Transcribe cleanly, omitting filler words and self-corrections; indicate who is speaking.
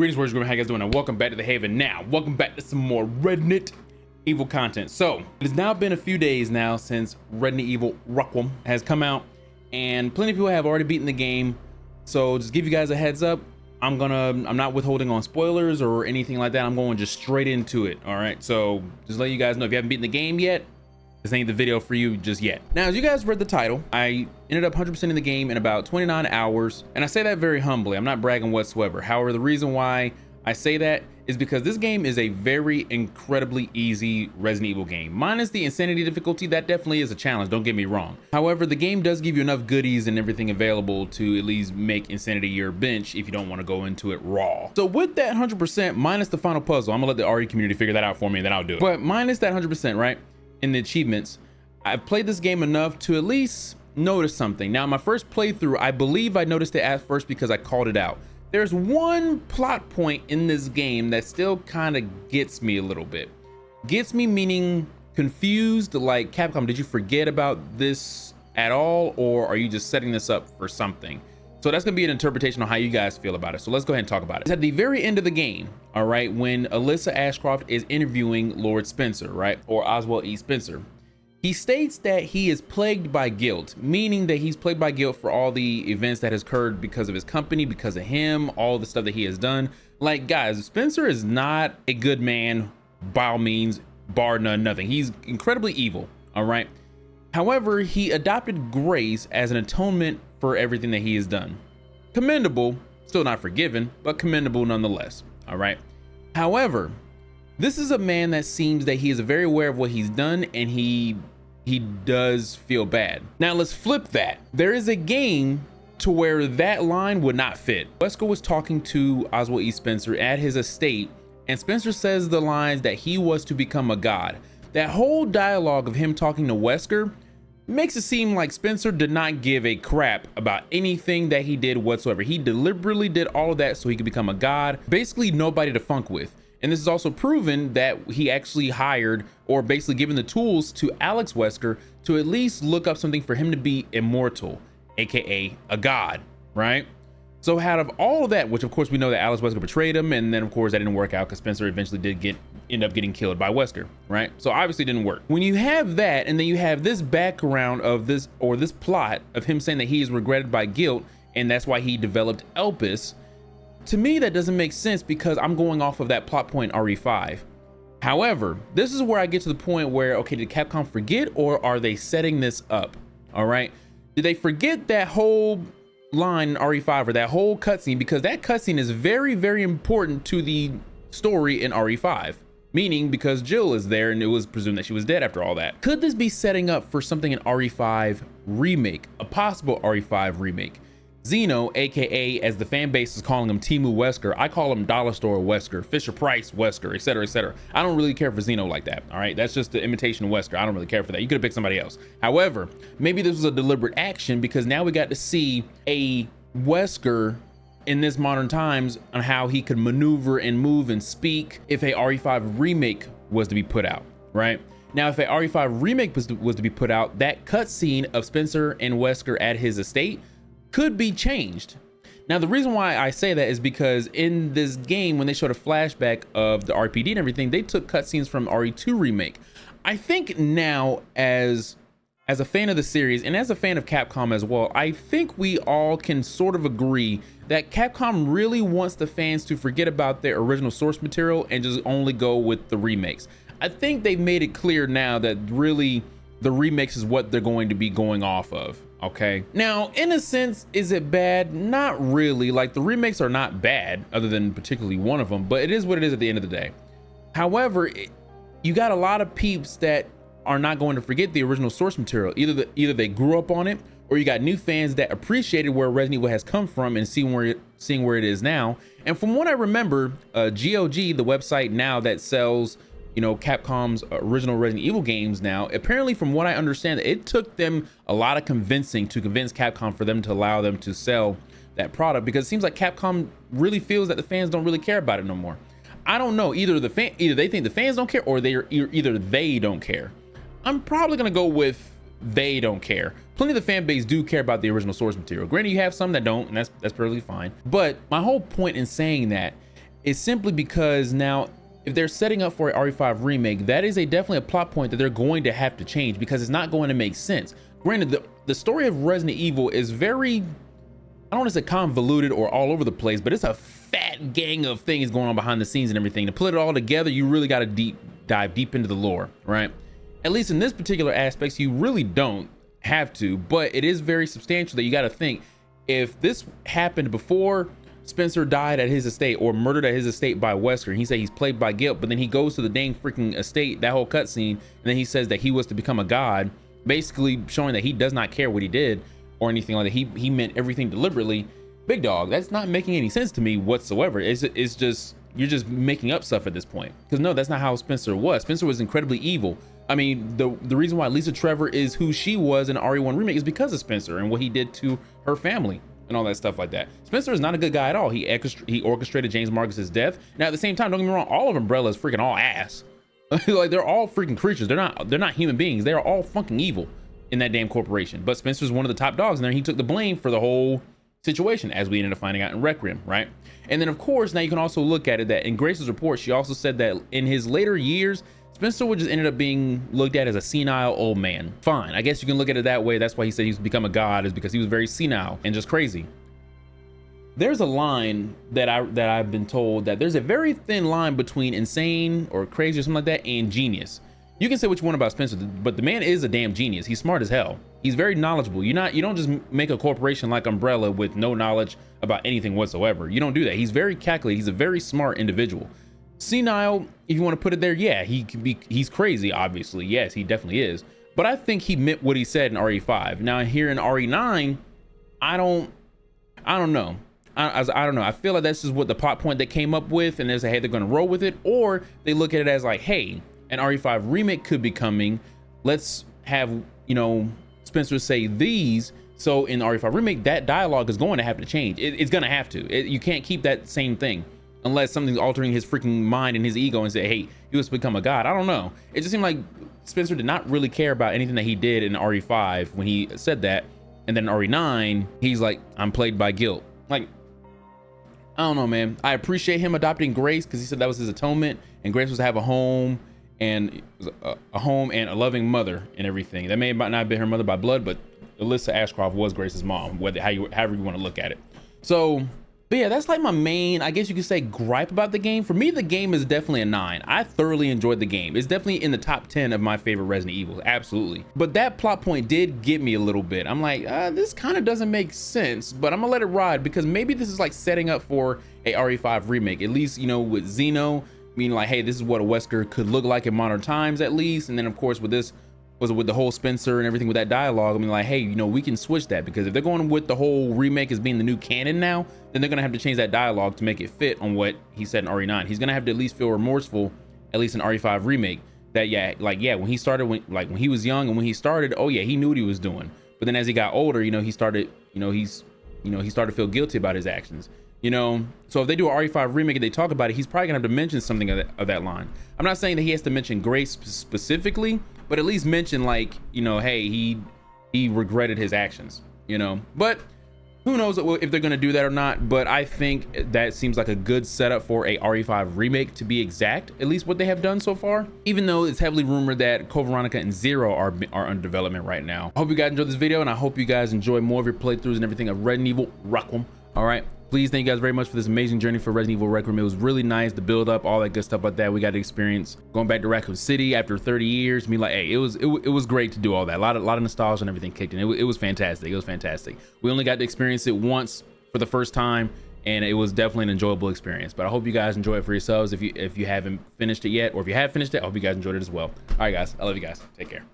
Speaker 1: Greetings, warriors. How you guys doing? And welcome back to the Haven. Now, welcome back to some more Resident Evil content. So, it has now been a few days now since Resident Evil Requiem has come out, and plenty of people have already beaten the game. So, just give you guys a heads up. I'm not withholding on spoilers or anything like that. I'm going just straight into it. All right. So, just let you guys know, if you haven't beaten the game yet, this ain't the video for you just yet. Now, as you guys read the title, I ended up 100% in the game in about 29 hours. And I say that very humbly. I'm not bragging whatsoever. However, the reason why I say that is because this game is a very incredibly easy Resident Evil game. Minus the insanity difficulty, that definitely is a challenge, don't get me wrong. However, the game does give you enough goodies and everything available to at least make insanity your bench if you don't want to go into it raw. So with that 100% minus the final puzzle, I'm gonna let the RE community figure that out for me and then I'll do it. But minus that 100%, right? In the achievements, I've played this game enough to at least notice something. Now, my first playthrough, I believe I noticed it at first because I called it out. There's one plot point in this game that still kind of gets me a little bit. Gets me meaning confused, like, Capcom, did you forget about this at all? Or are you just setting this up for something? So that's gonna be an interpretation on how you guys feel about it. So let's go ahead and talk about it. It's at the very end of the game, all right, when Alyssa Ashcroft is interviewing Lord Spencer, right? Or Oswald E. Spencer. He states that he is plagued by guilt, meaning that he's plagued by guilt for all the events that has occurred because of his company, because of him, all the stuff that he has done. Like, guys, Spencer is not a good man by all means, bar none, nothing. He's incredibly evil, all right? However, he adopted grace as an atonement for everything that he has done. Commendable, still not forgiven, but commendable nonetheless, all right? However, this is a man that seems that he is very aware of what he's done, and he does feel bad. Now let's flip that. There is a game to where that line would not fit. Wesker was talking to Oswald E. Spencer at his estate, and Spencer says the lines that he was to become a god. That whole dialogue of him talking to Wesker makes it seem like Spencer did not give a crap about anything that he did whatsoever. He deliberately did all of that so he could become a god, basically nobody to funk with. And this is also proven that he actually hired, or basically given the tools to Alex Wesker to at least look up something for him to be immortal, aka a god, right? So out of all of that, which of course we know that Alex Wesker betrayed him, and then of course that didn't work out because Spencer eventually did end up getting killed by Wesker, right? So obviously it didn't work. When you have that, and then you have this background of this, or this plot of him saying that he is regretted by guilt, and that's why he developed Elpis, to me that doesn't make sense because I'm going off of that plot point RE5. However, this is where I get to the point where, okay, did Capcom forget, or are they setting this up? All right, did they forget that whole line in RE5 or that whole cutscene? Because that cutscene is very, very important to the story in RE5, meaning because Jill is there and it was presumed that she was dead after all that. Could this be setting up for something in RE5 remake, a possible RE5 remake? Zeno, aka, as the fan base is calling him, Timu Wesker, I call him Dollar Store Wesker, Fisher Price Wesker, etc., etc. I don't really care for Zeno like that, all right? That's just the imitation of Wesker. I don't really care for that. You could have picked somebody else. However, maybe this was a deliberate action because now we got to see a Wesker in this modern times on how he could maneuver and move and speak if a RE5 remake was to be put out, right? Now, if a RE5 remake was to be put out, that cutscene of Spencer and Wesker at his estate could be changed. Now, the reason why I say that is because in this game, when they showed a flashback of the RPD and everything, they took cutscenes from RE2 remake. I think now, as a fan of the series and as a fan of Capcom as well, I think we all can sort of agree that Capcom really wants the fans to forget about their original source material and just only go with the remakes. I think they've made it clear now that really the remakes is what they're going to be going off of. Okay, now in a sense, is it bad? Not really. Like, the remakes are not bad, other than particularly one of them, but it is what it is at the end of the day. However, you got a lot of peeps that are not going to forget the original source material. Either they grew up on it, or you got new fans that appreciated where Resident Evil has come from and seeing where it is now. And from what I remember, GOG, the website now that sells, you know, Capcom's original Resident Evil games now, apparently from what I understand, it took them a lot of convincing to convince Capcom for them to allow them to sell that product, because it seems like Capcom really feels that the fans don't really care about it no more. I don't know, either they think the fans don't care, or either they don't care. I'm probably gonna go with they don't care. Plenty of the fan base do care about the original source material. Granted, you have some that don't, and that's perfectly fine. But my whole point in saying that is simply because now, if they're setting up for an RE5 remake, that is definitely a plot point that they're going to have to change because it's not going to make sense. Granted, the story of Resident Evil is very, I don't want to say convoluted or all over the place, but it's a fat gang of things going on behind the scenes and everything. To put it all together, you really got to dive deep into the lore, right? At least in this particular aspects, you really don't have to, but it is very substantial that you got to think, if this happened before Spencer died at his estate or murdered at his estate by Wesker, and he said he's plagued by guilt, but then he goes to the dang freaking estate, that whole cutscene, and then he says that he was to become a god, basically showing that he does not care what he did or anything like that. He meant everything deliberately. Big dog, that's not making any sense to me whatsoever. It's just, you're just making up stuff at this point, because no, that's not how Spencer was. Spencer was incredibly evil. I mean, the reason why Lisa Trevor is who she was in RE1 remake is because of Spencer and what he did to her family and all that stuff like that. Spencer is not a good guy at all. He orchestrated James Marcus's death. Now, at the same time, don't get me wrong, all of Umbrella is freaking all ass. Like, they're all freaking creatures. They're not human beings. They are all fucking evil in that damn corporation. But Spencer's one of the top dogs in there. He took the blame for the whole situation, as we ended up finding out in Requiem, right? And then, of course, now you can also look at it that in Grace's report, she also said that in his later years, Spencer would just ended up being looked at as a senile old man. Fine, I guess you can look at it that way. That's why he said he's become a god, is because he was very senile and just crazy. There's a line that I've been told that there's a very thin line between insane or crazy or something like that and genius. You can say what you want about Spencer, but the man is a damn genius. He's smart as hell. He's very knowledgeable. You don't just make a corporation like Umbrella with no knowledge about anything whatsoever. You don't do that. He's very calculated. He's a very smart individual. Senile, if you want to put it there, yeah, he's crazy, obviously. Yes, he definitely is. But I think he meant what he said in RE5. Now here in RE9, I don't know. I don't know. I feel like that's just what the plot point they came up with, and there's a, hey, they're going to roll with it, or they look at it as like, hey, an RE5 remake could be coming. Let's have, Spencer say these. So in the RE5 remake, that dialogue is going to have to change. It's going to have to. You can't keep that same thing unless something's altering his freaking mind and his ego and say, hey, he was to become a god. I don't know. It just seemed like Spencer did not really care about anything that he did in RE5 when he said that. And then in RE9, he's like, I'm plagued by guilt. Like, I don't know, man. I appreciate him adopting Grace because he said that was his atonement, and Grace was to have a home and a loving mother and everything. That may not have been her mother by blood, but Alyssa Ashcroft was Grace's mom, however you want to look at it. So, but yeah, that's like my main, I guess you could say, gripe about the game. For me, the game is definitely a 9. I thoroughly enjoyed the game. It's definitely in the top 10 of my favorite Resident Evils, absolutely. But that plot point did get me a little bit. I'm like, this kind of doesn't make sense, but I'm gonna let it ride because maybe this is like setting up for a RE5 remake, at least, with Xeno, meaning like, hey, this is what a Wesker could look like in modern times at least. And then of course with this, with the whole Spencer and everything with that dialogue, I mean, like, hey, we can switch that, because if they're going with the whole remake as being the new canon now, then they're gonna have to change that dialogue to make it fit on what he said in RE9. He's gonna have to at least feel remorseful, at least in RE5 remake, that when he started, when he was young and when he started, oh yeah, he knew what he was doing. But then as he got older, he started, he started to feel guilty about his actions. So if they do an RE5 remake and they talk about it, he's probably gonna have to mention something of that line. I'm not saying that he has to mention Grace specifically, but at least mention like, hey, he regretted his actions, but who knows if they're gonna do that or not. But I think that seems like a good setup for a RE5 remake, to be exact, at least what they have done so far, even though it's heavily rumored that Code Veronica and Zero are under development right now. I hope you guys enjoyed this video, and I hope you guys enjoy more of your playthroughs and everything of Resident Evil Requiem. All right, please, thank you guys very much for this amazing journey for Resident Evil Requiem. It was really nice, the build up, all that good stuff like that. We got to experience going back to Raccoon City after 30 years. I mean, like, hey, it was great to do all that. A lot of nostalgia and everything kicked in. It was fantastic. It was fantastic. We only got to experience it once for the first time, and it was definitely an enjoyable experience. But I hope you guys enjoy it for yourselves if you haven't finished it yet, or if you have finished it, I hope you guys enjoyed it as well. All right, guys, I love you guys. Take care.